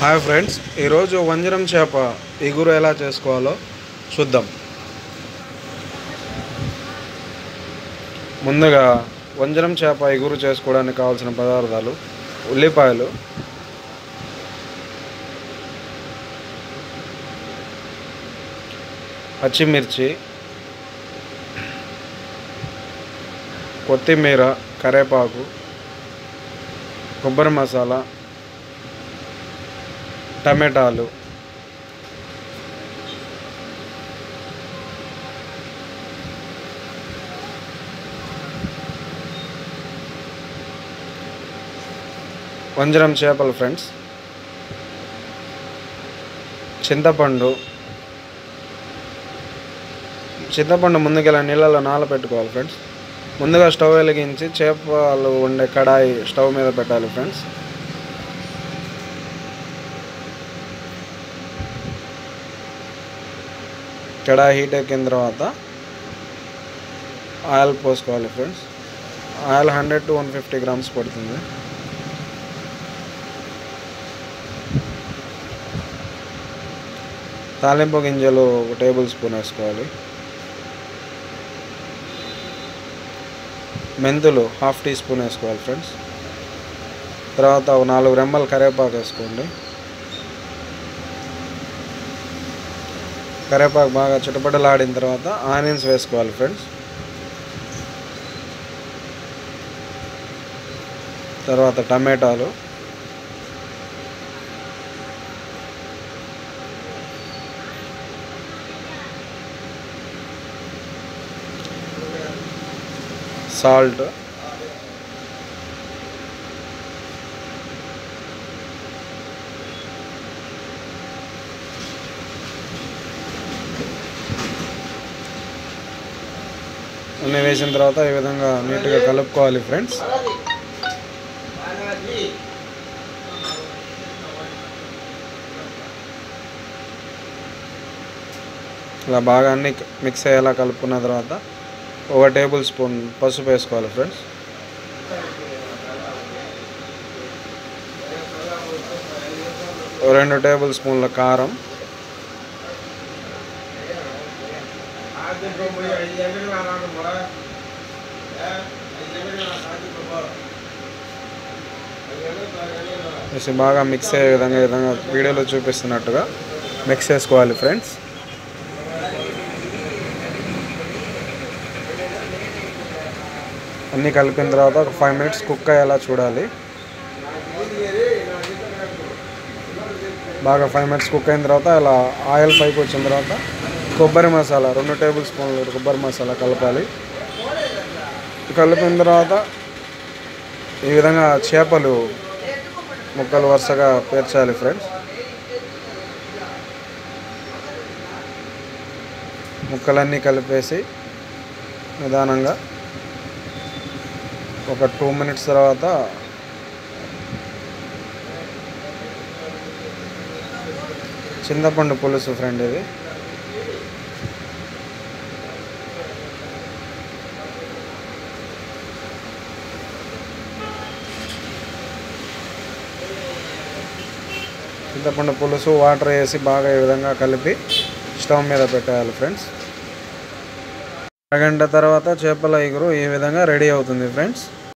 Hi friends, ఈరోజు వంజరం చేప ఇగురు ఎలా చేసుకోవాలో చూద్దాం. ముందుగా వంజరం చేప ఇగురు చేసుకోవడానికి కావాల్సిన పదార్థాలు: ఉల్లిపాయలు, పచ్చిమిర్చి, కొత్తిమీర, కరివేపాకు, కొబ్బరి మసాలా, టమాటాలు, వంజరం చేపలు ఫ్రెండ్స్, చింతపండు ముందుగా నీళ్ళలో నానబెట్టుకోవాలి ఫ్రెండ్స్. ముందుగా స్టవ్ వెలిగించి చేపలు ఉండే కడాయి స్టవ్ మీద పెట్టాలి ఫ్రెండ్స్. కడాయి హీట్ ఎక్కిన తర్వాత ఆయిల్ పోసుకోవాలి ఫ్రెండ్స్. ఆయిల్ 100 to 150 grams పడుతుంది. తాలింపు గింజలు 1 టేబుల్ స్పూన్ వేసుకోవాలి. మెంతులు 1/2 టీ స్పూన్ వేసుకోవాలి ఫ్రెండ్స్. తర్వాత 4 రెమ్మలు కరివేపాకు వేసుకోండి. కరివేపాకు బాగా చిటపటలాడిన తర్వాత ఆనియన్స్ వేసుకోవాలి ఫ్రెండ్స్. తర్వాత టమాటాలు, సాల్ట్, అన్నీ వేసిన తర్వాత ఈ విధంగా నీట్గా కలుపుకోవాలి ఫ్రెండ్స్. ఇలా బాగా అన్నీ మిక్స్ అయ్యేలా కలుపుకున్న తర్వాత 1 టేబుల్ స్పూన్ పసుపు వేసుకోవాలి ఫ్రెండ్స్. ఓ 2 టేబుల్ స్పూన్ల కారం, వేసి బాగా మిక్స్ అయ్యే విధంగా వీడియోలో చూపిస్తున్నట్టుగా మిక్స్ చేసుకోవాలి ఫ్రెండ్స్. అన్నీ కలిపిన తర్వాత ఒక 5 minutes కుక్ అయ్యేలా చూడాలి. బాగా 5 minutes కుక్ అయిన తర్వాత ఇలా ఆయిల్ పైకి వచ్చిన తర్వాత కొబ్బరి మసాలా 2 టేబుల్ స్పూన్లు కొబ్బరి మసాలా కలపాలి. కలిపిన తర్వాత ఈ విధంగా చేపలు ముక్కలు వరుసగా పేర్చాలి ఫ్రెండ్స్. ముక్కలన్నీ కలిపేసి నిదానంగా ఒక 2 minutes తర్వాత చింతపండు పులుసు ఫ్రెండ్ ఇది. చింతపండు పులుసు వాటర్ వేసి బాగా ఈ విధంగా కలిపి స్టవ్ మీద పెట్టేయాలి ఫ్రెండ్స్. అరగంట తర్వాత చేపల ఇగురు ఈ విధంగా రెడీ అవుతుంది ఫ్రెండ్స్.